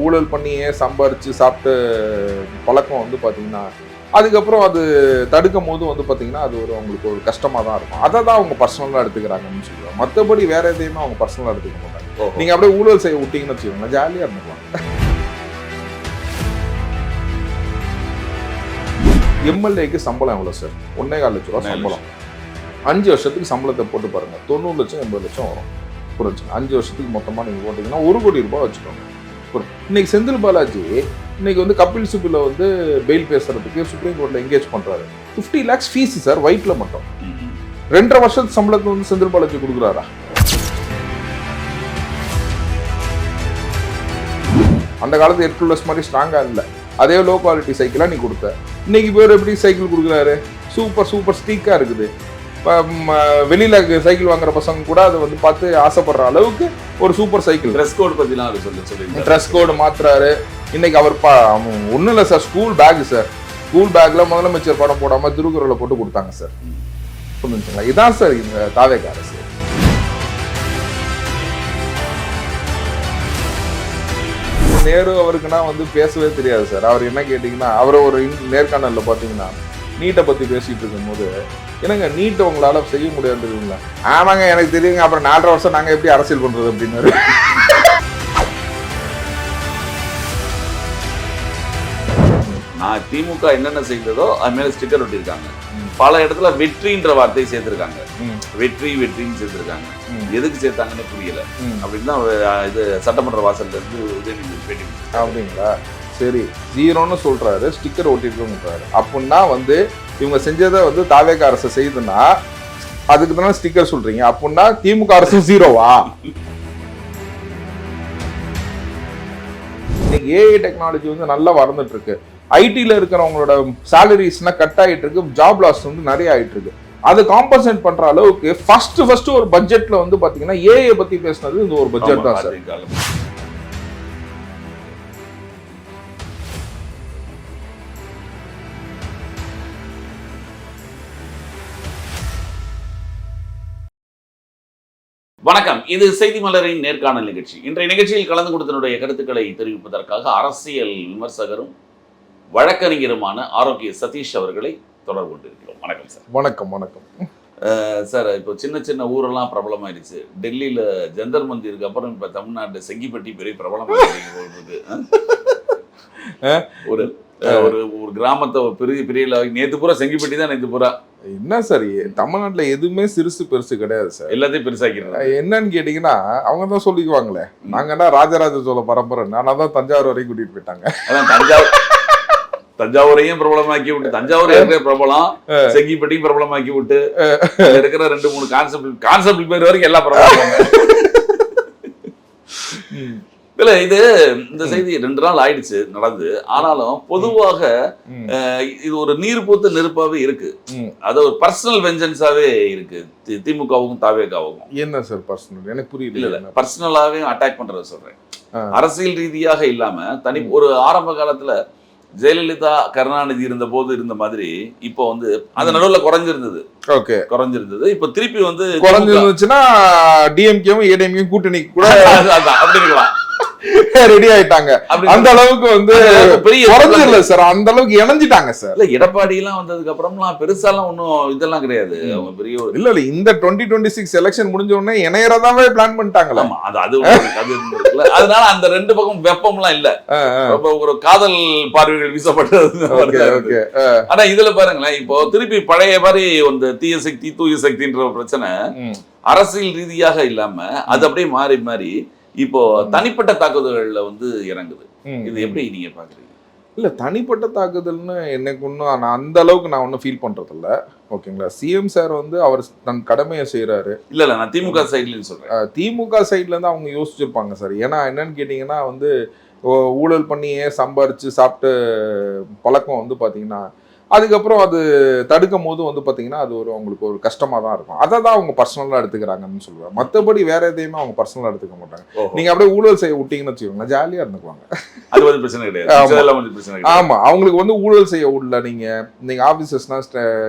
ஊழல் பண்ணியே சம்பாரிச்சு சாப்பிட்டு பழக்கம் வந்து பார்த்தீங்கன்னா அதுக்கப்புறம் அது தடுக்கும் போது வந்து பார்த்தீங்கன்னா அது அவங்களுக்கு ஒரு கஷ்டமாக தான் இருக்கும். அதை தான் அவங்க பர்சனலாக எடுத்துக்கிறாங்கன்னு சொல்லுவாங்க. மற்றபடி வேற எதையுமே அவங்க பர்சனலாக எடுத்துக்க மாட்டாங்க. நீங்கள் அப்படியே ஊழல் செய்ய விட்டீங்கன்னு வச்சுக்கோங்க, ஜாலியாக இருந்துக்கலாம். எம்எல்ஏக்கு சம்பளம் எவ்வளோ சார்? 1.25 லட்ச ரூபா சம்பளம். 5 வருஷத்துக்கு சம்பளத்தை போட்டு பாருங்க, 90 லட்சம் 80 லட்சம் வரும். புரிஞ்சுங்க, 5 வருஷத்துக்கு மொத்தமாக நீங்கள் போட்டிங்கன்னா 1 கோடி ரூபாய் வச்சுக்கோங்க. இன்னைக்கு செந்தில் பாலாஜி இன்னைக்கு வந்து கபில் சிபில வந்து பெயில் பேசுறதுக்கு சுப்ரீம் கோர்ட்ல எங்கேஜ் பண்றாரு. 50 lakhs ஃபீஸ் சார், ஒயிட்ல மட்டும். 2.5 வருஷத்து சம்பளத்தை வந்து செந்தில் பாலாஜி கொடுக்குறாரா? அந்த காலத்து ஹெர்குலஸ் மாதிரி ஸ்ட்ராங்கா இல்லை, அதே லோ குவாலிட்டி சைக்கிளா நீ கொடுத்த. இன்னைக்கு பேர் எப்படி சைக்கிள் கொடுக்குறாரு? சூப்பர் ஸ்டீக்கா இருக்குது. வெளியில சைக்கிள் வாங்குற பசங்க கூட அதை வந்து பார்த்து ஆசைப்படுற அளவுக்கு ஒரு சூப்பர் சைக்கிள். ட்ரெஸ் கோட் பத்திலாம் அவர் சொல்லி ட்ரெஸ் கோடு மாத்துறாரு. இன்னைக்கு அவர் ஒன்றும் இல்லை sir, school bag sir, school பேக்ல முதலமைச்சர் படம் போடாம திருக்குறளை போட்டு கொடுத்தாங்க சார். புரிஞ்சுங்களா? இதான் சார் இந்த தாவேக அரசு. நேரு அவருக்குன்னா வந்து பேசவே தெரியாது சார். அவர் என்ன கேட்டீங்கன்னா, அவரை ஒரு நேர்காணல்ல பாத்தீங்கன்னா நீட்டை பத்தி பேசிட்டு இருக்கும் போது, என்னங்க நீட்டை உங்களால செய்ய முடியாதுங்களா? ஆமாங்க எனக்கு தெரியுங்க, அப்புறம் 4.5 வருஷம் நாங்க எப்படி அரசியல் பண்றது அப்படின்னு. நான் திமுக என்னென்ன செய்ததோ அது மேல ஸ்டிக்கர் ஒட்டிருக்காங்க. பல இடத்துல வெற்றின்ற வார்த்தையை சேர்த்திருக்காங்க. வெற்றின்னு சேர்த்திருக்காங்க. எதுக்கு சேர்த்தாங்கன்னு புரியல. அப்படின்னு இது சட்டமன்ற வாசல்ல இருந்து உதயநிதி பேட்டி. அப்படிங்களா? சரி, 0ன்னு சொல்றாரு, ஸ்டிக்கர் ஒட்டிருக்கோங்கிறாரு. அப்படின்னா வந்து இவங்க செஞ்சதை வந்து தாவேக அரசு செய்யுதுன்னா அதுக்கு தானே ஸ்டிக்கர் சொல்றீங்க. அப்படின்னா திமுக அரசு 0வா? இன்னைக்கு ஏஐ டெக்னாலஜி வந்து நல்லா வளர்ந்துட்டு இருக்கு. ஐடில இருக்கிறவங்களோட சேலரிஸ்னா கட் ஆகிட்டு இருக்கு, ஜாப் லாஸ் வந்து நிறைய ஆயிட்டு இருக்கு. அதை காம்பன்சேட் பண்ற அளவுக்கு ஃபர்ஸ்ட் ஒரு பட்ஜெட்ல வந்து பாத்தீங்கன்னா ஏஐ பத்தி பேசினது இந்த ஒரு பட்ஜெட் தான் சார். வணக்கம், இது செய்தி மலரின் நேர்காணல் நிகழ்ச்சி. இன்றைய நிகழ்ச்சியில் கலந்து கொடுத்தனுடைய கருத்துக்களை தெரிவிப்பதற்காக அரசியல் விமர்சகரும் வழக்கறிஞருமான ஆரோக்கிய சதீஷ் அவர்களை தொடர்பு கொண்டிருக்கிறோம். வணக்கம் சார். வணக்கம் சார். இப்போ சின்ன ஊரெல்லாம் பிரபலம் ஆயிடுச்சு. டெல்லியில ஜந்தர் மந்திருக்கு அப்புறம் இப்ப தமிழ்நாட்டு செங்கிப்பட்டி பெரிய பிரபலம் ஆயிருக்கு. ஒரு ஒரு கிராமத்தை பெரிய நேத்து பூரா செங்கிப்பட்டி தான். நேத்து பூரா என்ன சார், தமிழ்நாட்டுல எதுவுமே சிறுசு பெருசு கிடையாது சார், எல்லாத்தையும் பெருசாக்கிறாங்க. என்னன்னு கேட்டீங்கன்னா அவங்க தான் சொல்லிக்குவாங்களே, நாங்கன்னா ராஜராஜ சோழ பரம்பரை, நானா தான் தஞ்சாவூர் வரைக்கும் கூட்டிட்டு போயிட்டாங்க. அதான் தஞ்சாவூரையும் பிரபலமாக்கி விட்டு, தஞ்சாவூர் இருக்கிற பிரபலம் செங்கிப்பட்டியும் பிரபலமாக்கி விட்டு இருக்கிற 2-3 கான்செப்ட் பேர் வரைக்கும் எல்லாம் பிரபலம். இல்ல, இது இந்த செய்தி 2 நாள் ஆயிடுச்சு நடந்து. ஆனாலும் பொதுவாக இது ஒரு நீர் பூத்த நெருப்பாவே இருக்கு. அது ஒரு பர்சனல் வெஞ்சன்ஸாவே இருக்கு திமுகவுக்கும் தாவேகாவுக்கும். என்ன சார் பர்சனல்? எனக்கு புரியல. இல்ல, பர்சனலாவே அட்டாக் பண்றத சொல்றேன். அரசியல் ரீதியாக இல்லாம தனி ஒரு ஆரம்ப காலத்துல ஜெயலலிதா கருணாநிதி இருந்த போது இருந்த மாதிரி இப்போ வந்து அந்த நடுவுல குறைஞ்சிருந்தது. இப்ப திருப்பி வந்து குறைஞ்சிருந்துச்சுன்னா டிஎம்கேவும் ஏடிஎம்கேவும் கூட்டணி கூட அப்படி இருக்கலாம், ரெடி ஆயிட்டாங்க. அந்த அளவுக்கு வந்து பெரிய குறைஞ்சிரல சார், அந்த அளவுக்கு இணைஞ்சிட்டாங்க சார். இல்ல, எடப்பாடி எல்லாம் வந்ததுக்கு அப்புறம்லாம் பெருசாலாம் ஒன்னும் இதெல்லாம் கிடையாது. அவங்க பெரிய இல்ல இந்த 2026 எலெக்ஷன் முடிஞ்ச உடனே இணையறதாவே பிளான் பண்ணிட்டாங்களா? அது அதனால அந்த 2 பக்கம் வெப்பம்லாம் இல்ல, ஒரு காதல் பார்வைகள் வீசப்பட்டது. ஆனா இதுல பாருங்களேன், இப்போ திருப்பி பழைய மாதிரி அந்த தீய சக்தி தூய சக்தின்ற பிரச்சனை அரசியல் ரீதியாக இல்லாம அது அப்படியே மாறி இப்போ தனிப்பட்ட தாக்குதல்கள்ல வந்து இறங்குது. இது எப்படி நீங்க பாக்குறீங்க? இல்ல, தனிப்பட்ட தாக்குதல்னு எனக்கு ஒன்றும் நான் அந்த அளவுக்கு நான் ஒன்றும் ஃபீல் பண்றது இல்ல. ஓகேங்களா? சிஎம் சார் வந்து அவர் தன் கடமையை செய்யறாரு. இல்ல நான் திமுக சைட்லன்னு சொல்றேன். திமுக சைட்ல இருந்து அவங்க யோசிச்சிருப்பாங்க சார். ஏன்னா என்னன்னு கேட்டீங்கன்னா வந்து ஊழல் பண்ணியே சம்பாரிச்சு சாப்பிட்டு பழக்கம் வந்து பாத்தீங்கன்னா அதுக்கப்புறம் அது தடுக்கும் போது வந்து பார்த்தீங்கன்னா அது அவங்களுக்கு ஒரு கஷ்டமாக தான் இருக்கும். அதை தான் அவங்க பர்சனலாக எடுத்துக்கிறாங்கன்னு சொல்லுவாங்க. மற்றபடி வேற எதையுமே அவங்க பர்சனலாக எடுத்துக்க மாட்டாங்க. நீங்கள் அப்படியே ஊழல் செய்ய விட்டீங்கன்னு வச்சுக்கோங்களேன், ஜாலியாக இருந்துக்குவாங்க. அது வந்து பிரச்சனை கிடையாது. ஆமாம், அவங்களுக்கு வந்து ஊழல் செய்ய விடல. நீங்கள் ஆஃபீஸஸ்லாம்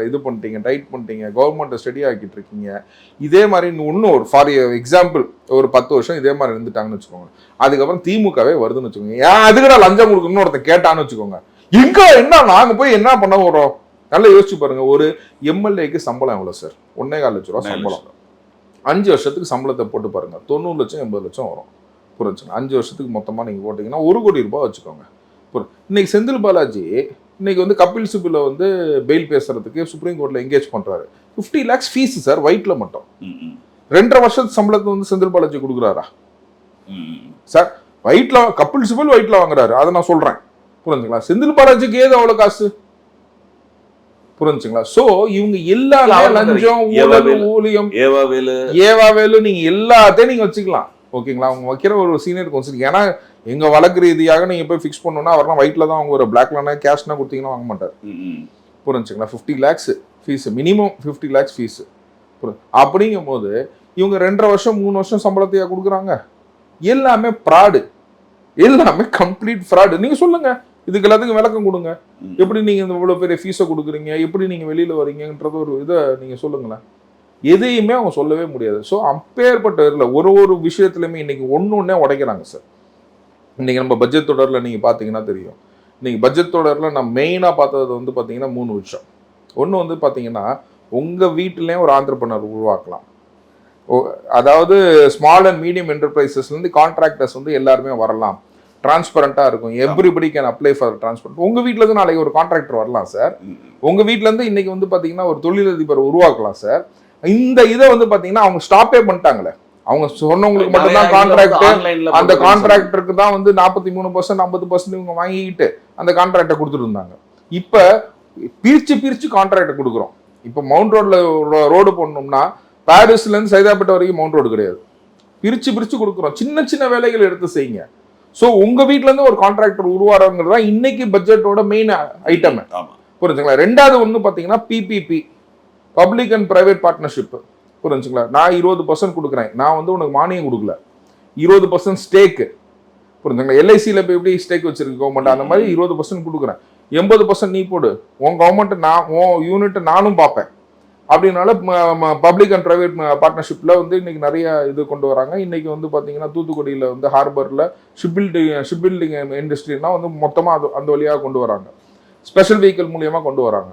இது பண்ணிட்டீங்க, டைட் பண்ணிட்டீங்க, கவர்மெண்ட்டை ஸ்டடி ஆக்கிட்டு இருக்கீங்க. இதே மாதிரி இன்னும் ஒரு ஃபார் எக்ஸாம்பிள் ஒரு 10 வருஷம் இதே மாதிரி இருந்துட்டாங்கன்னு வச்சுக்கோங்க. அதுக்கப்புறம் திமுகவே வருதுன்னு வச்சுக்கோங்க. ஏன் அதுக்கடா லஞ்சம் கொடுக்கணும்னு ஒருத்தன் கேட்டான்னு வச்சுக்கோங்க. எங்க என்ன நாங்க போய் என்ன பண்ண போறோம்? நல்லா யோசிச்சு பாருங்க. ஒரு எம்எல்ஏக்கு சம்பளம் எவ்வளவு சார்? 1.25 லட்ச ரூபா சம்பளம். 5 வருஷத்துக்கு சம்பளத்தை போட்டு பாருங்க, 90 லட்சம் 80 லட்சம் வரும். புரிஞ்சுங்க. 5 வருஷத்துக்கு மொத்தமா நீங்க போட்டீங்கன்னா 1 கோடி ரூபாய் வச்சுக்கோங்க. இன்னைக்கு செந்தில் பாலாஜி இன்னைக்கு வந்து கபில் சிபில வந்து பெயில் பேசுறதுக்கு சுப்ரீம் கோர்ட்ல எங்கேஜ் பண்றாரு. 50 lakhs ஃபீஸ் சார், ஒயிட்ல மட்டும். 2.5 வருஷத்து சம்பளத்தை வந்து செந்தில் பாலாஜி கொடுக்குறாரா சார்? ஒயிட்ல கபில் சிபில் ஒயிட்ல வாங்குறாரு, அதை நான் சொல்றேன். புரிஞ்சுங்களா? செந்தில் பாலாஜிக்கு ஏது அவ்வளவு காசு? புரிஞ்சுங்களா? சோ இவங்க எல்லாமே லஞ்சம், ஊழல், ஊழியம், ஏவாவேலு நீங்க எல்லாத்தையும் நீங்க வச்சுக்கலாம். ஓகேங்களா? அவங்க வைக்கிற ஒரு சீனியர் கவுன்சில். ஏன்னா எங்க வழக்கு ரீதியாக நீங்க போய் ஃபிக்ஸ் பண்ணணும்னா அவர்லாம் ஒயிட்ல தான் அவங்க ஒரு பிளாக்ல கேஷ்னா கொடுத்தீங்கன்னா வாங்க மாட்டார். புரிஞ்சுங்களா? 50 lakhs fees, minimum 50 lakhs fees. அப்படிங்கும் போது இவங்க 2.5 வருஷம் 3 வருஷம் சம்பளத்தையா கொடுக்குறாங்க. எல்லாமே ஃப்ராடு, எல்லாமே கம்ப்ளீட் ஃப்ராடு. நீங்க சொல்லுங்க, இதுக்கு எல்லாத்துக்கும் விளக்கம் கொடுங்க. எப்படி நீங்க இந்த இவ்வளவு பெரிய ஃபீஸை கொடுக்குறீங்க, எப்படி நீங்க வெளியில வரீங்கன்றது ஒரு இதை நீங்க சொல்லுங்களேன். எதையுமே அவங்க சொல்லவே முடியாது. ஸோ அப்பேற்பட்ட ஒரு விஷயத்துலையுமே இன்னைக்கு ஒன்னொன்னே உடைக்கிறாங்க சார். இன்னைக்கு நம்ம பட்ஜெட் தொடரில் நீங்க பாத்தீங்கன்னா தெரியும். இன்னைக்கு பட்ஜெட் தொடரில் நான் மெயினா பார்த்தது வந்து பாத்தீங்கன்னா 3 விஷயம். ஒன்று வந்து பாத்தீங்கன்னா உங்க வீட்டிலேயே ஒரு ஆண்டர்பிரனர் உருவாக்கலாம். அதாவது ஸ்மால் அண்ட் மீடியம் என்டர்பிரைசஸ்லேருந்து கான்ட்ராக்டர்ஸ் வந்து எல்லாருமே வரலாம். டிரான்ஸ்பரண்டாக இருக்கும். Everybody can apply for transparent. உங்கள் வீட்டிலேருந்து நாளைக்கு ஒரு கான்ட்ராக்டர் வரலாம் சார். உங்கள் வீட்டிலேருந்து இன்னைக்கு வந்து பார்த்தீங்கன்னா ஒரு தொழிலதிபர் உருவாக்கலாம் சார். இந்த இதை வந்து பார்த்தீங்கன்னா அவங்க ஸ்டாப்பே பண்ணிட்டாங்களே. அவங்க சொன்னவங்களுக்கு மட்டும்தான் கான்ட்ராக்ட். அந்த கான்ட்ராக்டருக்கு தான் வந்து 43%, 50% இவங்க வாங்கிக்கிட்டு அந்த கான்ட்ராக்டை கொடுத்துட்டு இருந்தாங்க. இப்போ பிரிச்சு கான்ட்ராக்டை கொடுக்குறோம். இப்போ மவுண்ட் ரோட்ல ரோடு போடணும்னா பாரிஸ்லேருந்து சைதாப்பேட்டை வரைக்கும் மவுண்ட் ரோடு கிடையாது. பிரிச்சு கொடுக்குறோம். சின்ன சின்ன வேலைகள் எடுத்து செய்யுங்க. ஸோ உங்க வீட்டுல இருந்து ஒரு கான்ட்ராக்டர் உருவாருங்கிறது தான் இன்னைக்கு பட்ஜெட்டோட மெயின் ஐட்டம். புரிஞ்சுங்களா? ரெண்டாவது ஒன்று பார்த்தீங்கன்னா PPP, public and private partnership. புரிஞ்சுங்களா? நான் 20% கொடுக்குறேன், நான் வந்து உனக்கு மானியம் கொடுக்கல, 20% ஸ்டேக்கு. புரிஞ்சுங்களா? எல்ஐசியில் இப்போ எப்படி ஸ்டேக் வச்சிருக்கு கவர்மெண்ட், அந்த மாதிரி 20% கொடுக்குறேன். 80% நீ போடு. உன் கவர்மெண்ட் உன் யூனிட் நானும் பார்ப்பேன். அப்படின்னால பப்ளிக் அண்ட் ப்ரைவேட் பார்ட்னர்ஷிப்ல வந்து இன்னைக்கு நிறைய இது கொண்டு வராங்க. இன்னைக்கு வந்து பார்த்தீங்கன்னா தூத்துக்குடியில் வந்து ஹார்பரில் ஷிப் பில்டிங் இண்டஸ்ட்ரினா வந்து மொத்தமாக அந்த வழியாக கொண்டு வராங்க. ஸ்பெஷல் வெஹிக்கிள் மூலியமாக கொண்டு வராங்க.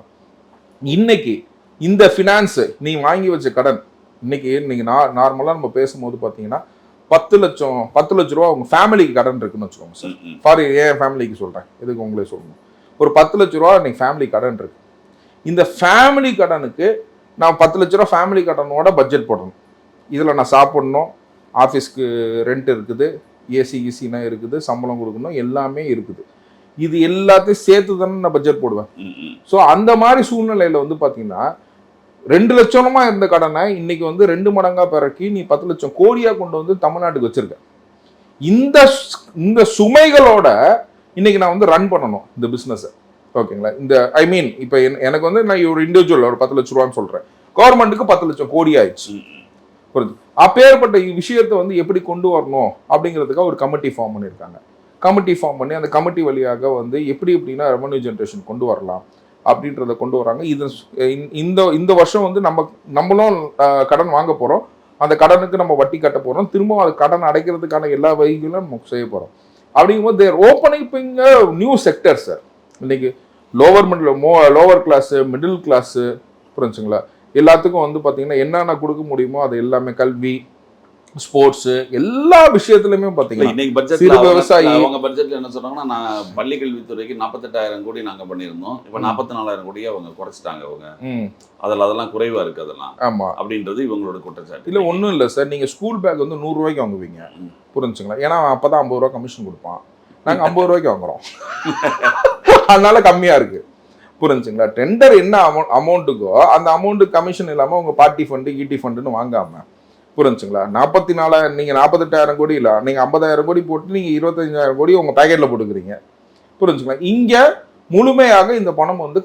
இன்னைக்கு இந்த ஃபினான்ஸு நீ வாங்கி வச்ச கடன் இன்னைக்கு நார்மலாக நம்ம பேசும்போது பார்த்தீங்கன்னா 10 லட்ச ரூபா உங்க ஃபேமிலிக்கு கடன் இருக்குன்னு வச்சுக்கோங்க சார். ஃபார் ஏன் ஃபேமிலிக்கு சொல்கிறேன், எதுக்கு உங்களே சொல்லணும். ஒரு 10 லட்ச ரூபா இன்னைக்கு ஃபேமிலி கடன் இருக்கு. இந்த ஃபேமிலி கடனுக்கு நான் 10 லட்ச ரூபா ஃபேமிலி கடனோட பட்ஜெட் போடணும். இதில் நான் சாப்பிடணும், ஆஃபீஸ்க்கு ரெண்ட் இருக்குது, ஏசினா இருக்குது, சம்பளம் கொடுக்கணும், எல்லாமே இருக்குது. இது எல்லாத்தையும் சேர்த்து தானே நான் பட்ஜெட் போடுவேன். ஸோ அந்த மாதிரி சூழ்நிலையில் வந்து பார்த்தீங்கன்னா 2 லட்சமா இருந்த கடனை இன்னைக்கு வந்து 2 மடங்கா பிறக்கி நீ 10 லட்சம் கோடியா கொண்டு வந்து தமிழ்நாட்டுக்கு வச்சிருக்க. இந்த சுமைகளோட இன்னைக்கு நான் வந்து ரன் பண்ணணும் இந்த பிஸ்னஸை. ஓகேங்களா? இந்த இப்போ எனக்கு வந்து நான் ஒரு இண்டிவிஜுவல் ஒரு 10 லட்ச ரூபான்னு சொல்றேன், கவர்மெண்ட்டுக்கு 10 லட்சம் கோடி ஆயிடுச்சு. புரியுது? அப்பேற்பட்ட விஷயத்தை வந்து எப்படி கொண்டு வரணும் அப்படிங்கிறதுக்காக ஒரு கமிட்டி ஃபார்ம் பண்ணியிருக்காங்க. கமிட்டி ஃபார்ம் பண்ணி அந்த கமிட்டி வழியாக வந்து எப்படின்னா ரெவன்யூ ஜென்ரேஷன் கொண்டு வரலாம் அப்படின்றத கொண்டு வராங்க. இது இந்த வருஷம் வந்து நம்மளும் கடன் வாங்க போறோம், அந்த கடனுக்கு நம்ம வட்டி கட்ட போறோம், திரும்ப அது கடன் அடைக்கிறதுக்கான எல்லா வழிகளும் நம்ம செய்ய போறோம். அப்படிங்கும்போது தேர் ஓப்பனிங் நியூ செக்டர் சார். இன்னைக்கு லோவர் கிளாஸ், மிடில் கிளாஸ், புரிஞ்சுங்களா, எல்லாத்துக்கும் வந்து பார்த்தீங்கன்னா என்னென்ன கொடுக்க முடியுமோ அது எல்லாமே, கல்வி, ஸ்போர்ட்ஸ், எல்லா விஷயத்துலையுமே பார்த்தீங்கன்னா இன்னைக்கு பட்ஜெட்ல விவசாயி அவங்க பட்ஜெட்ல என்ன சொல்றாங்கன்னா, நான் பள்ளி கல்வித்துறைக்கு 48,000 கோடி நாங்க பண்ணியிருந்தோம், இப்போ 44,000 கோடியை அவங்க குறைச்சிட்டாங்க. அவங்க அதெல்லாம் குறைவா இருக்கு அதெல்லாம். ஆமா, அப்படின்றது இவங்களோட குற்றச்சாட்டு. இல்லை ஒன்றும் இல்லை சார். நீங்கள் ஸ்கூல் பேக் வந்து 100 ரூபாய்க்கு வாங்குவீங்க, புரிஞ்சுங்களா, ஏன்னா அப்பதான் 50 ரூபா கமிஷன் கொடுப்பான். நாங்கள் 50 ரூபாய்க்கு வாங்குறோம், அதனால கம்மியா இருக்கு. புரிஞ்சுங்களா? டெண்டர் என்ன அமௌண்ட்டுக்கோ அந்த அமௌண்ட்டு கமிஷன் இல்லாமல் உங்க பார்ட்டி ஃபண்டு ஈட்டி ஃபண்டுன்னு வாங்காம, புரிஞ்சுங்களா, 44,000 நீங்க 48,000 கோடி இல்லை, நீங்க 50,000 கோடி போட்டு நீங்க 25,000 கோடி உங்க பேக்கெட்ல போட்டுக்கிறீங்க. புரிஞ்சுங்களா? இங்க முழுமையாக இந்த பணம் வந்து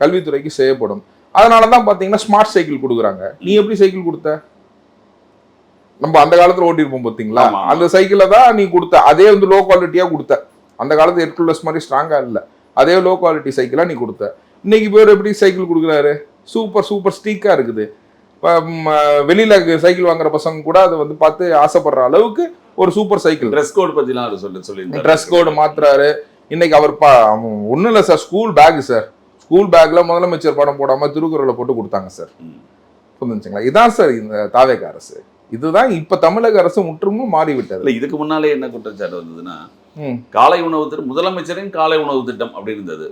கல்வித்துறைக்கு செய்யப்படும். அதனாலதான் பாத்தீங்கன்னா ஸ்மார்ட் சைக்கிள் கொடுக்குறாங்க. நீ எப்படி சைக்கிள் கொடுத்த? நம்ம அந்த காலத்துல ஓட்டிருப்போம் பாத்தீங்களா, அந்த சைக்கிளை தான் நீ கொடுத்த. அதே வந்து லோ குவாலிட்டியா கொடுத்த. அந்த காலத்து ஹெர்குலஸ் மாதிரி ஸ்ட்ராங்கா இல்ல, அதே லோ குவாலிட்டி சைக்கிளா நீ கொடுத்த. இன்னைக்கு பேர் எப்படி சைக்கிள் கொடுக்குறாரு? சூப்பர் ஸ்டீக்கா இருக்குது. வெளியில சைக்கிள் வாங்குற பசங்க கூட அதை வந்து பார்த்து ஆசைப்படுற அளவுக்கு ஒரு சூப்பர் சைக்கிள். ட்ரெஸ் கோட் பத்திலாம் சொல்லி ட்ரெஸ் கோடு மாத்துறாரு. இன்னைக்கு அவர் ஒன்றும் இல்லை sir, school bag sir, school பேக்ல முதலமைச்சர் படம் போடாம திருக்குறளை போட்டு கொடுத்தாங்க சார். புரிஞ்சுங்களா? இதான் சார் இந்த தாவேக அரசு. இதுதான் இப்ப தமிழக அரசு முற்றுமும் மாறிவிட்டது. இல்ல, இதுக்கு முன்னாலே என்ன குற்றச்சாட்டு வந்ததுன்னா, காலை உணவு திட்டம், முதலமைச்சரின் காலை உணவு திட்டம் அப்படி இருந்தது.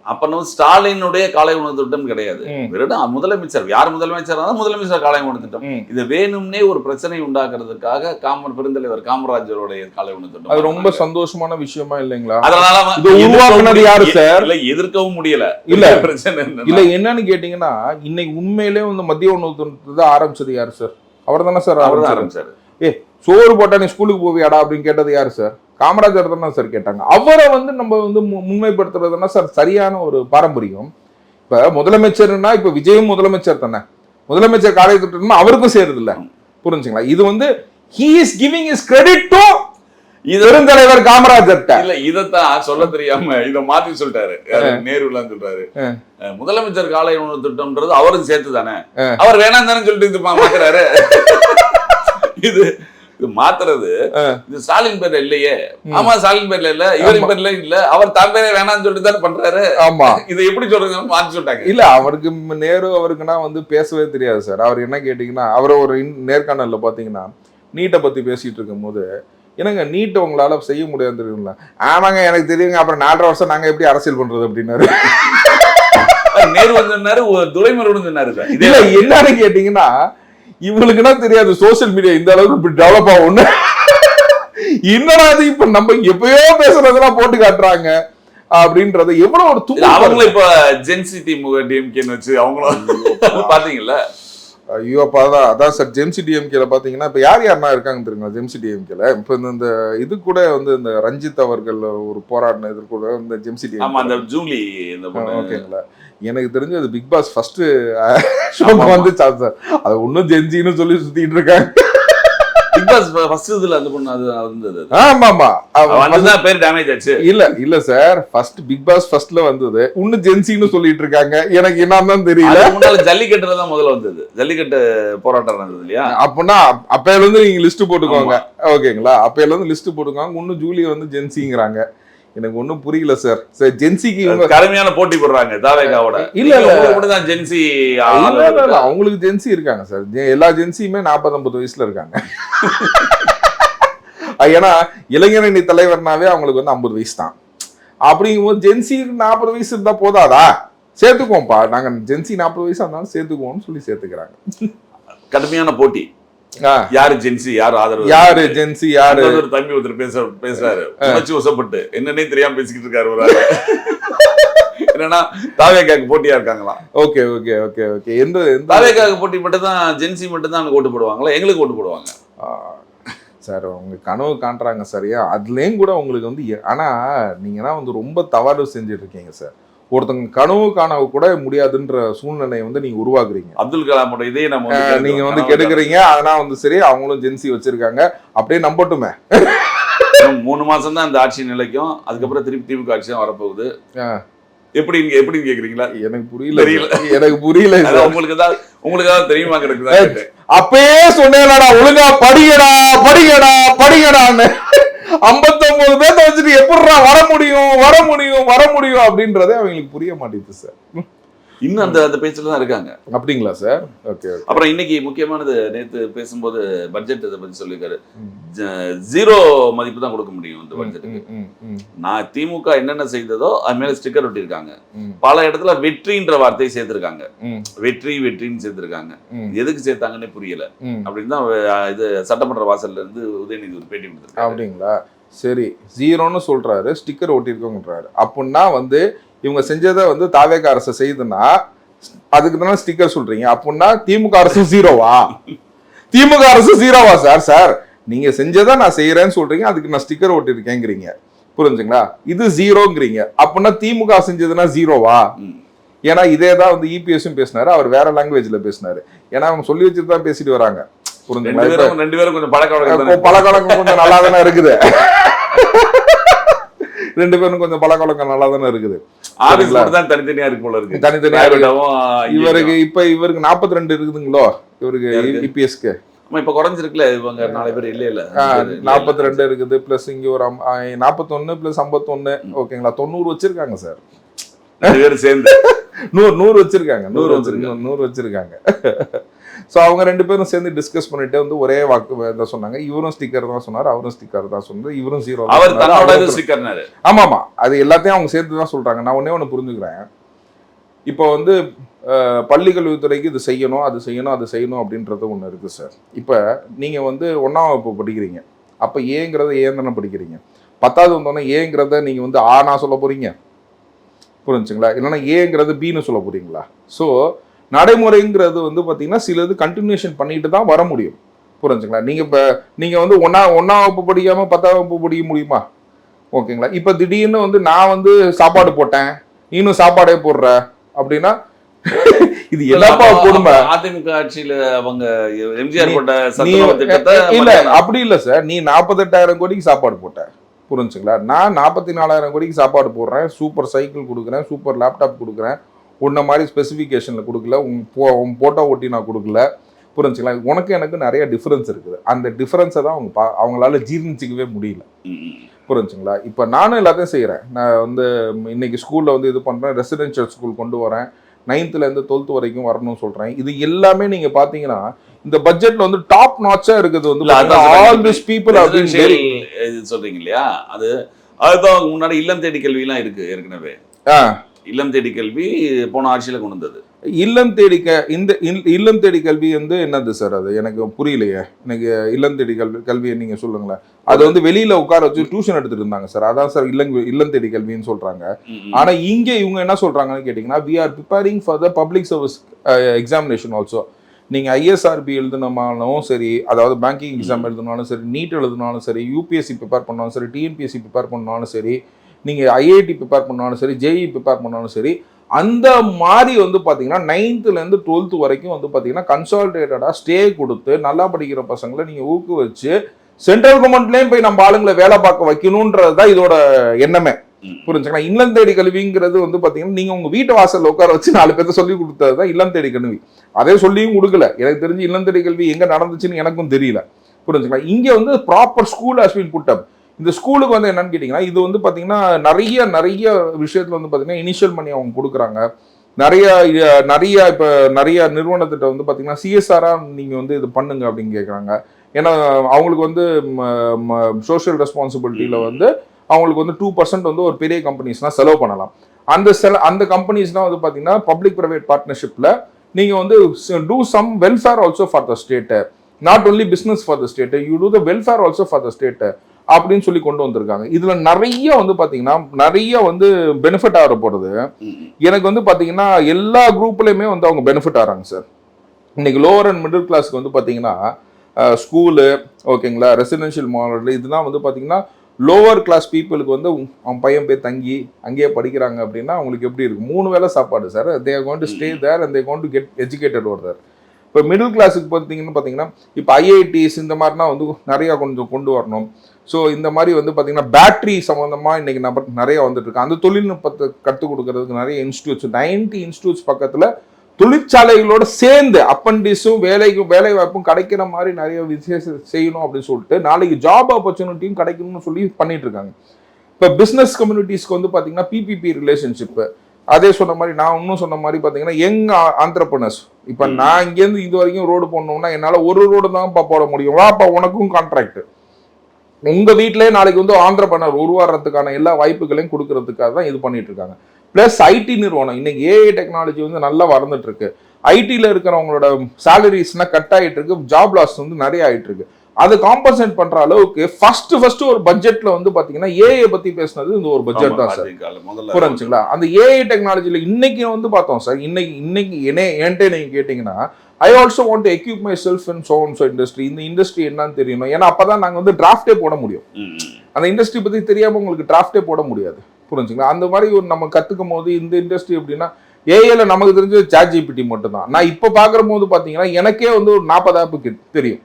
அப்ப ஸ்டாலினுடைய காலை உணவு திட்டம் கிடையாது. வெறும் முதலமைச்சர், யார் முதலமைச்சர் முதலமைச்சர் காலை உணவு திட்டம். இது வேணும்னே ஒரு பிரச்சனை உண்டாக்குறதுக்காக பெருந்தலைவர் காமராஜருடைய காலை உணவு திட்டம். அது ரொம்ப சந்தோஷமான விஷயமா இல்லைங்களா? அதனால உருவாக்குனது யாரு சார்? இல்ல, எதிர்க்கவும் முடியல. இல்ல பிரச்சனை இல்ல, என்னன்னு கேட்டீங்கன்னா, இன்னைக்கு உண்மையிலே வந்து மதிய உணவு திட்டத்தை ஆரம்பிச்சது யாரு சார்? அவர் தானே சார் ஆரம்பிச்சாரு. சோறு போட்டா நீ ஸ்கூலுக்கு போவியாடா அப்படின்னு கேட்டது யாரு சார்? காமராஜர் தானே சார் கேட்டாங்க. அவரை வந்து நம்ம வந்து முன்மைப்படுத்துறதுன்னா சார் சரியான ஒரு பாரம்பரியம். இப்ப முதலமைச்சர்னா இப்ப விஜயும் முதலமைச்சர் தானே, முதலமைச்சர் காலை திட்டம்னா அவருக்கும் சேருது இல்ல. புரிஞ்சுங்களா? இது வந்து he is giving his credit to பெருந்தலைவர் காமராஜர். இல்ல, இதத்தான் சொல்ல தெரியாம இத மாத்தி சொல்லிட்டாரு. நேருலாம் சொல்றாரு, முதலமைச்சர் காலை உணவு திட்டம்ன்றது அவருக்கு சேர்த்து தானே, அவர் வேணாம் தானே சொல்லிட்டு இது மாத்துறாரு. இது மாத்துறது இது ஸ்டாலின் பேர்ல இல்லையே. ஆமா, ஸ்டாலின் பேர்ல இல்ல, இவரின் பேர்ல இல்ல, அவர் தான் பேரே வேணாம்னு சொல்லிட்டு தான் பண்றாரு. ஆமா, இதை எப்படி சொல்றது மாத்தி சொல்லிட்டாங்க. இல்ல, அவருக்கு நேரு அவருக்குன்னா வந்து பேசவே தெரியாது சார். அவர் என்ன கேட்டீங்கன்னா, அவரை ஒரு நேர்காணல்ல பாத்தீங்கன்னா நீட்டை பத்தி பேசிட்டு இருக்கும் போது, என்னங்க நீட்டை உங்களால செய்ய முடியாது தெரியுங்களா? ஆமாங்க எனக்கு தெரியுங்க, அப்புறம் 4.5 வருஷம் நாங்க எப்படி அரசியல் பண்றது அப்படின்னாரு. நேரு சொன்னாரு, துரைமுருகன் சொன்னாரு. இதுல என்னன்னு கேட்டீங்கன்னா, இவங்களுக்குன்னா தெரியாது சோசியல் மீடியா இந்த அளவுக்கு இப்படி டெவலப் ஆகும்னு. என்னடா இது, இப்ப நம்ம எப்பயோ பேசுறதெல்லாம் போட்டு காட்டுறாங்க அப்படின்றது எவ்வளவு ஒரு தூக்கம். அவங்களும் இப்ப ஜென்சி திமுக டிஎம்கேன்னு வச்சு அவங்களும் பாத்தீங்கல்ல. ஐயோ, அதான் சார் ஜெம்சி டிஎம்கேல பாத்தீங்கன்னா இப்ப யாருன்னா இருக்காங்க தெரியுங்களா? ஜெம்சி டிஎம்கேல இப்ப இந்த இது கூட வந்து இந்த ரஞ்சித் அவர்கள் ஒரு போராடின இது கூட இந்த ஜெம்சி டிஎம்கே ஜூலி ஓகேங்களா? எனக்கு தெரிஞ்சு அது பிக் பாஸ் ஃபர்ஸ்ட் ஷோக்கு வந்து சார் அது ஒன்னும் ஜென்சின்னு சொல்லி சுத்திட்டு இருக்காங்க. பிக் பாஸ் ஃபர்ஸ்ட் இதுல அந்த பொண்ணு அது வந்தது. ஆமா ஆமா, அதுதான் பேர் டேமேஜ் ஆச்சு. இல்ல சார், ஃபர்ஸ்ட் பிக் பாஸ் ஃபர்ஸ்ட்ல வந்தது இன்னும் ஜென்சின்னு சொல்லிட்டு இருக்காங்க. எனக்கு என்னன்னு தெரியல. முன்னால ஜல்லிக்கட்டுல தான் முதல்ல வந்தது, ஜல்லிக்கட்டு போராட்டம் நடந்தது இல்லையா? அப்படின்னா அப்பையில இருந்து நீங்க லிஸ்ட் போட்டுக்கோங்க. ஓகேங்களா? அப்பையில இருந்து லிஸ்ட் போட்டுக்கோங்க. இன்னும் ஜூலி வந்து ஜென்சிங்கிறாங்க. எனக்கு ஒன்னும் புரியல சார். ஜென்சிக்கு இவங்க கடுமையான போட்டி போடுறாங்க தாவேகாவோட. இல்ல தான் ஜென்சி அவங்களுக்கு ஜென்சி இருக்காங்க சார். எல்லா ஜென்சியுமே 40-50 வயசுல இருக்காங்க. ஏன்னா இளைஞரணி தலைவர்னாவே அவங்களுக்கு வந்து 50 வயசு தான். அப்படிங்கும்போது ஜென்சி 40 வயசு இருந்தா போதாதா? சேர்த்துக்குவோம்ப்பா, நாங்க ஜென்சி 40 வயசு இருந்தாலும் சேர்த்துக்குவோம்னு சொல்லி சேர்த்துக்கிறாங்க. கடுமையான போட்டி. யாரு ஜென்சி, யாரு ஆதரவு, யாரு ஜென்சி, யாரு ஒரு தம்பி ஒருத்தர் பேசுறாரு உணர்ச்சி வசப்பட்டு, என்னன்னே தெரியாம பேசிக்கிட்டு இருக்காரு ஒரு என்னன்னா தாவேகாக்கு போட்டியா இருக்காங்களா? Okay okay okay okay. எந்த தாவேகாக்கு போட்டி மட்டும் தான், ஜென்சி மட்டும் தான் ஓட்டு போடுவாங்களா? எங்களுக்கு ஓட்டு போடுவாங்க சார். உங்க கனவு காட்டுறாங்க சரியா, அதுலயும் கூட உங்களுக்கு வந்து. ஆனா நீங்கன்னா வந்து ரொம்ப தவறு செஞ்சுட்டு இருக்கீங்க சார். ஒருத்தங்க கனவு காண கூட முடியாதுன்ற சூழ்நிலையை வந்து நீங்க உருவாக்குறீங்க. அப்துல் கலாமோட இதே நம்ம நீங்க வந்து கெடுக்குறீங்க. அதனால வந்து சரி, அவங்களும் ஜென்சி வச்சிருக்காங்க அப்படியே நம்பட்டுமே. 3 மாசம் தான் இந்த ஆட்சி நிலைக்கும், அதுக்கப்புறம் திருப்பி திமுக ஆட்சி தான் வரப்போகுது. எப்படி கேக்குறீங்களா? எனக்கு புரியல, எனக்கு புரியல. உங்களுக்கு தெரியுமா கிடக்குதா? அப்பயே சொன்னேன்டா, ஒழுங்கா படிக்கடான்னு 59 பேர்த்த வச்சுட்டு எப்படிடா வர முடியும் அப்படின்றதே அவங்களுக்கு புரிய மாட்டேங்குது சார். இன்னும் அந்த பேச்சுல தான் இருக்காங்க. அப்படிங்களா சார்? ஓகே. அப்புறம் இன்னைக்கு முக்கியமானது, நேத்து பேசும்போது பட்ஜெட் இதை பத்தி சொல்லிருக்காரு. 0 மதிப்பு தான் கொடுக்க முடியும் இந்த பட்ஜெட்டுக்கு. நான் திமுக என்னென்ன செய்ததோ அது மேல ஸ்டிக்கர் ஒட்டிருக்காங்க. பல இடத்துல வெற்றின்ற வார்த்தையை சேர்த்திருக்காங்க. வெற்றின்னு சேர்த்திருக்காங்க. எதுக்கு சேர்த்தாங்கன்னே புரியல. அப்படின்னு தான் இது சட்டமன்ற வாசல்ல இருந்து உதயநிதி ஒரு பேட்டி கொடுத்துருக்காங்க. அப்படிங்களா? சரி, 0ன்னு சொல்றாரு, ஸ்டிக்கர் ஒட்டிருக்கோங்கன்றாரு. அப்படின்னா வந்து இவங்க செஞ்சதை வந்து தாவேக அரசு செய்யுதுன்னா அதுக்கு தானே ஸ்டிக்கர் சொல்றீங்க. அப்படின்னா திமுக அரசு 0வா? திமுக அரசு 0வா சார்? நீங்க செஞ்சதை நான் செய்யறேன்னு சொல்றீங்க, அதுக்கு நான் ஸ்டிக்கர் ஒட்டிருக்கேங்கிறீங்க. புரிஞ்சுங்களா? இது ஜீரோங்கிறீங்க. அப்படின்னா திமுக செஞ்சதுன்னா ஜீரோவா? ஏன்னா இதே தான் வந்து இபிஎஸும் பேசினாரு, அவர் வேற லாங்குவேஜ்ல பேசினாரு. ஏன்னா அவங்க சொல்லி வச்சுட்டு தான் பேசிட்டு வராங்க. புரிஞ்சுங்களா? ரெண்டு பேரும் கொஞ்சம் பழக்கவழக்கம் கொஞ்சம் நல்லா தானே இருக்குது. ரெண்டு பேரும் கொஞ்சம் பழக்கவழக்கம் நல்லா தானே இருக்குது. தனித்தனியா இருக்கு போல இருக்கு. தனித்தனியா இவருக்கு இவருக்கு 42 இருக்குதுங்களோ இவருக்கு இபிஎஸ்க்கு. இப்ப குறைஞ்சிருக்குல, இவங்க 4 பேர் இல்ல 42 இருக்குது. பிளஸ் இங்க ஒரு 41 பிளஸ் 51. ஓகேங்களா? 90 வச்சிருக்காங்க சார். சேர்ந்து 100 வச்சிருக்காங்க. 100 வச்சிருக்காங்க. ஸோ அவங்க 2 பேரும் சேர்ந்து டிஸ்கஸ் பண்ணிட்டு வந்து ஒரே வாக்கு தான் சொன்னாங்க. இவரும் ஸ்டிக்கர் தான் சொன்னார், அவரும் ஸ்டிக்கர் தான் சொன்னார், இவரும் ஜீரோ. ஆமா ஆமா, அது எல்லாத்தையும் அவங்க சேர்த்து தான் சொல்றாங்க. நான் ஒண்ணு புரிஞ்சுக்கிறேன். இப்போ வந்து பள்ளி கல்வித்துறைக்கு இது செய்யணும், அது செய்யணும், அது செய்யணும் அப்படின்றது ஒன்று இருக்கு சார். இப்போ நீங்க வந்து 1ஆம் வகுப்பு படிக்கிறீங்க, அப்போ ஏங்கிறத ஏன் தானே படிக்கிறீங்க. 10வது வந்தோடனே ஏங்கிறத நீங்க வந்து ஆனா சொல்ல போறீங்க, புரிஞ்சுங்களா? இல்லைன்னா ஏங்கிறது பின்னு சொல்ல போறீங்களா? ஸோ நடைமுறைங்கிறது வந்து பார்த்தீங்கன்னா சிலது கண்டினியூஷன் பண்ணிட்டு தான் வர முடியும். புரிஞ்சுங்களா? நீங்கள் வந்து ஒன்றாம் வகுப்பு படிக்காமல் 10ஆம் வகுப்பு படிக்க முடியுமா? ஓகேங்களா? இப்போ திடீர்னு வந்து நான் வந்து சாப்பாடு போட்டேன், இன்னும் சாப்பாடே போடுற அப்படின்னா இது எல்லாப்பா கொடுமை. அதிமுக ஆட்சியில அவங்க எம்ஜிஆர் போட்ட இல்ல அப்படி இல்லை சார். நீ 48,000 கோடிக்கு சாப்பாடு போட்ட, புரிஞ்சுங்களா? நான் 44,000 கோடிக்கு சாப்பாடு போடுறேன், சூப்பர் சைக்கிள் கொடுக்குறேன், சூப்பர் லேப்டாப் கொடுக்குறேன், உன்ன மாதிரி ஸ்பெசிஃபிகேஷனில் கொடுக்கல, உன் போட்டோ ஒட்டி நான் கொடுக்கல, புரிஞ்சுங்களா? உனக்கு எனக்கு நிறைய டிஃப்ரென்ஸ் இருக்குது. அந்த டிஃப்ரென்ஸை தான் அவங்களால ஜீர்ணிச்சிக்கவே முடியல, புரிஞ்சுங்களா? இப்போ நானும் எல்லாத்தையும் செய்கிறேன். நான் வந்து இன்னைக்கு ஸ்கூலில் வந்து இது பண்ணுறேன், ரெசிடென்ஷியல் ஸ்கூல் கொண்டு வரேன், 9th-லேருந்து 12th வரைக்கும் வரணும்னு சொல்கிறேன். இது எல்லாமே நீங்கள் பார்த்தீங்கன்னா இந்த பட்ஜெட்டில் வந்து டாப் நாட்சாக இருக்குது. வந்து ஆல் திஸ் பீப்புள் அப்படின்னு சொல்கிறீங்க இல்லையா? அதுதான் முன்னாடி இல்லம் தேடி கல்வியெல்லாம் இருக்குது ஏற்கனவே. இல்லம் தேடி கல்வி போன ஆட்சியில் கொண்டு வந்தது. இல்லம் தேடி கல்வி வந்து என்னது சார்? அது எனக்கு புரியலையே. எனக்கு இல்லம் தேடி கல்வியை நீங்க சொல்லுங்களேன். அது வந்து வெளியில உட்கார வச்சு டியூஷன் எடுத்துட்டு இருந்தாங்க சார். அதான் சார் இல்லம் தேடி கல்வின்னு சொல்றாங்க. ஆனா இங்க இவங்க என்ன சொல்றாங்கன்னு கேட்டீங்கன்னா, we are preparing for the public service examination also. நீங்க ISRB எழுதுனாலும் சரி, அதாவது பேங்கிங் எக்ஸாம் எழுதினாலும் சரி, நீட் எழுதினாலும் சரி, யூபிஎஸ்சி ப்ரிப்பேர் பண்ணாலும் சரி, டிஎன்பிஎஸ்சி ப்ரிப்பேர் பண்ணாலும் சரி, நீங்கள் ஐஐடி ப்ரிப்பேர் பண்ணாலும் சரி, ஜேஇ ப்ரிப்பேர் பண்ணாலும் சரி, அந்த மாதிரி வந்து பார்த்தீங்கன்னா 9th-லேருந்து 12th வரைக்கும் வந்து பார்த்தீங்கன்னா கன்சாலிடேட்டடாக ஸ்டே கொடுத்து நல்லா படிக்கிற பசங்களை நீங்கள் ஊக்குவிச்சு சென்ட்ரல் கவர்மெண்ட்லேயும் போய் நம்ம ஆளுங்களை வேலை பார்க்க வைக்கணுன்றது தான் இதோட எண்ணமே, புரிஞ்சுங்களா? இல்லம் தேடி கல்விங்கிறது வந்து பார்த்தீங்கன்னா நீங்கள் உங்கள் வீட்டு வாசலில் உட்கார வச்சு 4 பேர்த்த சொல்லி கொடுத்தது தான் இல்லம் தேடி கல்வி. அதே சொல்லியும் கொடுக்கல. எனக்கு தெரிஞ்சு இல்லம் தேடி கல்வி எங்கே நடந்துச்சுன்னு எனக்கும் தெரியல, புரிஞ்சுங்களா? இங்கே வந்து proper school has been put up. இந்த ஸ்கூலுக்கு வந்து என்னன்னு கேட்டிங்கன்னா, இது வந்து பார்த்தீங்கன்னா நிறைய விஷயத்தில் வந்து பார்த்தீங்கன்னா இனிஷியல் மணி அவங்க கொடுக்குறாங்க. நிறைய இப்போ நிறைய நிறுவனத்திட்ட வந்து பார்த்தீங்கன்னா சிஎஸ்ஆராக நீங்கள் வந்து இது பண்ணுங்க அப்படின்னு கேட்குறாங்க. ஏன்னா அவங்களுக்கு வந்து சோஷியல் ரெஸ்பான்சிபிலிட்டியில் வந்து அவங்களுக்கு வந்து 2% வந்து ஒரு பெரிய கம்பெனிஸ்னால் செலவு பண்ணலாம். அந்த கம்பெனிஸ்னால் வந்து பார்த்தீங்கன்னா பப்ளிக் ப்ரைவேட் பார்ட்னர்ஷிப்பில் நீங்கள் வந்து do some welfare also for the state, not only business for the state, you do the welfare also for the state அப்படின்னு சொல்லி கொண்டு வந்திருக்காங்க. இதுல நிறைய வந்து பாத்தீங்கன்னா நிறைய வந்து பெனிஃபிட் ஆக போறது. எனக்கு வந்து பாத்தீங்கன்னா எல்லா குரூப்லயுமே வந்து அவங்க பெனிஃபிட் ஆறாங்க சார். இன்னைக்கு லோவர் அண்ட் மிடில் கிளாஸ்க்கு வந்து பாத்தீங்கன்னா ஸ்கூலு, ஓகேங்களா, ரெசிடென்ஷியல் மாடல், இதுதான் வந்து பாத்தீங்கன்னா லோவர் கிளாஸ் பீப்புளுக்கு வந்து அவன் பையன் போய் தங்கி அங்கேயே படிக்கிறாங்க அப்படின்னா அவங்களுக்கு எப்படி இருக்கும்? 3 வேளை சாப்பாடு sir. They are going to stay there and they going to get educated over there. இப்போ மிடில் கிளாஸுக்கு பார்த்தீங்கன்னா இப்போ ஐஐடிஸ் இந்த மாதிரினா வந்து நிறையா கொஞ்சம் கொண்டு வரணும். ஸோ இந்த மாதிரி வந்து பார்த்தீங்கன்னா பேட்டரி சம்மந்தமாக இன்றைக்கி நிறைய வந்துட்டு இருக்கு. அந்த தொழில்நுட்பத்தை கற்றுக் கொடுக்கறதுக்கு நிறைய இன்ஸ்டியூட்ஸ் 90 இன்ஸ்டியூட்ஸ் பக்கத்தில் தொழிற்சாலைகளோடு சேர்ந்து அப்பண்டிஸும் வேலை வாய்ப்பும் கிடைக்கிற மாதிரி நிறைய விசேஷம் செய்யணும் அப்படின்னு சொல்லிட்டு நாளைக்கு ஜாப் ஆப்பர்ச்சுனிட்டியும் கிடைக்கணும்னு சொல்லி பண்ணிட்டு இருக்காங்க. இப்போ பிஸ்னஸ் கம்யூனிட்டிஸ்க்கு வந்து பார்த்தீங்கன்னா பிபிபி ரிலேஷன்ஷிப்பு, அதே சொன்ன மாதிரி நான் இன்னும் சொன்ன மாதிரி பார்த்தீங்கன்னா யங் ஆண்டர்பிரனர்ஸ். இப்போ நான் இங்கேருந்து இது வரைக்கும் ரோடு போடணும்னா என்னால் ஒரு ரோடு தான் போட முடியும். வாப்பா உனக்கும் கான்ட்ராக்ட். உங்கள் வீட்டிலே நாளைக்கு வந்து ஆண்டர்பிரனர் உருவாடுறதுக்கான எல்லா வாய்ப்புகளையும் கொடுக்கறதுக்காக தான் இது பண்ணிட்டு இருக்காங்க. பிளஸ் ஐடி நிறுவனம் இன்னைக்கு ஏஐ டெக்னாலஜி வந்து நல்லா வளர்ந்துட்டு இருக்கு. ஐடியில் இருக்கிறவங்களோட சேலரிஸ்னா கட் ஆகிட்டு இருக்கு, ஜாப் லாஸ் வந்து நிறைய ஆகிட்டு இருக்கு. அதை காம்பன்சேட் பண்ற அளவுக்கு ஃபர்ஸ்ட் ஒரு பட்ஜெட்ல வந்து பாத்தீங்கன்னா ஏஐ பத்தி பேசினது இந்த ஒரு பட்ஜெட் தான் சார். புரிஞ்சுங்களா? அந்த ஏஐ டெக்னாலஜில இன்னைக்கு வந்து பார்த்தோம் சார். இன்னைக்கு என்கிட்ட நீங்க கேட்டீங்கன்னா I also want to equip my self in so and so industry. இந்த இண்டஸ்ட்ரி என்னன்னு தெரியணும். ஏன்னா அப்பதான் நாங்க வந்து டிராஃப்டே போட முடியும். அந்த இண்டஸ்ட்ரி பத்தி தெரியாம உங்களுக்கு டிராஃப்டே போட முடியாது. புரிஞ்சுங்களா? அந்த மாதிரி ஒரு நம்ம கத்துக்கும் போது இந்த இண்டஸ்ட்ரி எப்படின்னா ஏஐல நமக்கு தெரிஞ்ச ChatGPT மட்டும் தான். நான் இப்ப பாக்குற போது பாத்தீங்கன்னா எனக்கே வந்து ஒரு 40 ஆப்புக்கு தெரியும்.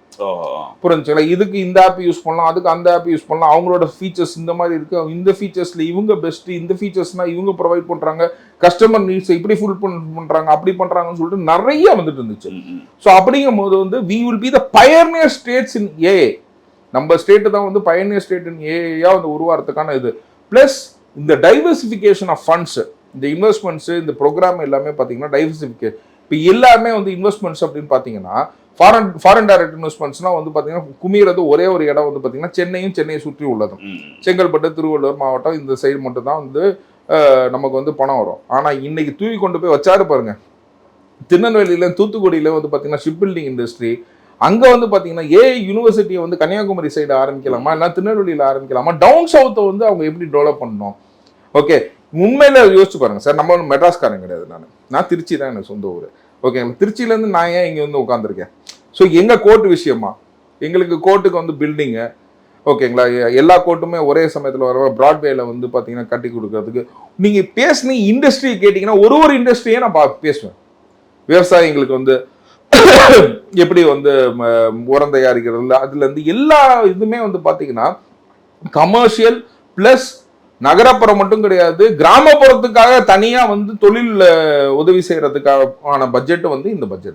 புரிஞ்சுங்களா? இதுக்கு இந்த ஆப் யூஸ் பண்ணலாம், அதுக்கு அந்த ஆப் யூஸ் பண்ணலாம், அவங்களோட ஃபீச்சர்ஸ் இந்த மாதிரி இருக்கு, இந்த ஃபீச்சர்ஸ்ல இவங்க பெஸ்ட், இந்த ஃபீச்சர்ஸ்னா இவங்க ப்ரொவைட் பண்றாங்க, கஸ்டமர் நீட்ஸ் இப்படி ஃபுல் பண்றாங்க, அப்படி பண்றாங்கன்னு சொல்லிட்டு நிறைய வந்துட்டு இருந்துச்சு. ஸோ அப்படிங்கும் போது வந்து we will be the pioneer states in AI. நம்ம ஸ்டேட் தான் வந்து பயனியர் ஸ்டேட் இன் ஏஐயா வந்து உருவாகிறதுக்கான இது. பிளஸ் இந்த டைவர்சிஃபிகேஷன் ஆஃப் ஃபண்ட்ஸ், இந்த இன்வெஸ்ட்மெண்ட்ஸ், இந்த ப்ரோக்ராம் எல்லாமே பார்த்தீங்கன்னா டைவர்சிஃபிகேஷன். இப்போ எல்லாமே வந்து இன்வெஸ்ட்மெண்ட்ஸ் அப்படின்னு பார்த்தீங்கன்னா ஃபாரின் டைரக்ட் இன்வெஸ்ட்மெண்ட்ஸ்லாம் வந்து பார்த்தீங்கன்னா குமிகிறது ஒரே ஒரு இடம் வந்து பார்த்தீங்கன்னா சென்னையை சுற்றி உள்ளதும், செங்கல்பட்டு, திருவள்ளூர் மாவட்டம் இந்த சைடு மட்டும் தான் வந்து நமக்கு வந்து பணம் வரும். ஆனால் இன்னைக்கு தூக்கி கொண்டு போய் வச்சாரு பாருங்க, திருநெல்வேலியில தூத்துக்குடியில வந்து பார்த்தீங்கன்னா ஷிப் பில்டிங் இண்டஸ்ட்ரி. அங்க வந்து பாத்தீங்கன்னா ஏஐ யூனிவர்சிட்டியை வந்து கன்னியாகுமரி சைடு ஆரம்பிக்கலாமா, இல்லை திருநெல்வேலியில ஆரம்பிக்கலாமா, டவுன் சவுத்தை வந்து அவங்க எப்படி டெவலப் பண்ணணும். ஓகே, உண்மையில யோசிச்சு பாருங்க சார், நம்ம மெட்ராஸ்காரன் கிடையாது. நான் திருச்சி தான் எனக்கு சொந்த ஊர். ஓகே, திருச்சியில இருந்து நான் ஏன் இங்க வந்து உட்காந்துருக்கேன்? ஸோ எங்க கோர்ட் விஷயமா எங்களுக்கு கோர்ட்டுக்கு வந்து பில்டிங்கு, ஓகேங்களா, எல்லா கோர்ட்டுமே ஒரே சமயத்தில் வர பிராட்வேல வந்து பார்த்தீங்கன்னா கட்டி கொடுக்கறதுக்கு நீங்கள் பேசுனீ இண்டஸ்ட்ரி கேட்டிங்கன்னா ஒரு இண்டஸ்ட்ரியே நான் பேசுவேன். விவசாயிங்களுக்கு வந்து எப்படி வந்து உரம் தயாரிக்கிறதுல அதுலேருந்து எல்லா இதுவுமே வந்து பார்த்தீங்கன்னா கமர்ஷியல் ப்ளஸ் நகரப்புறம் மட்டும் கிடையாது, கிராமப்புறத்துக்காக தனியாக வந்து தொழில் உதவி செய்யறதுக்கான பட்ஜெட் வந்து இந்த பட்ஜெட்.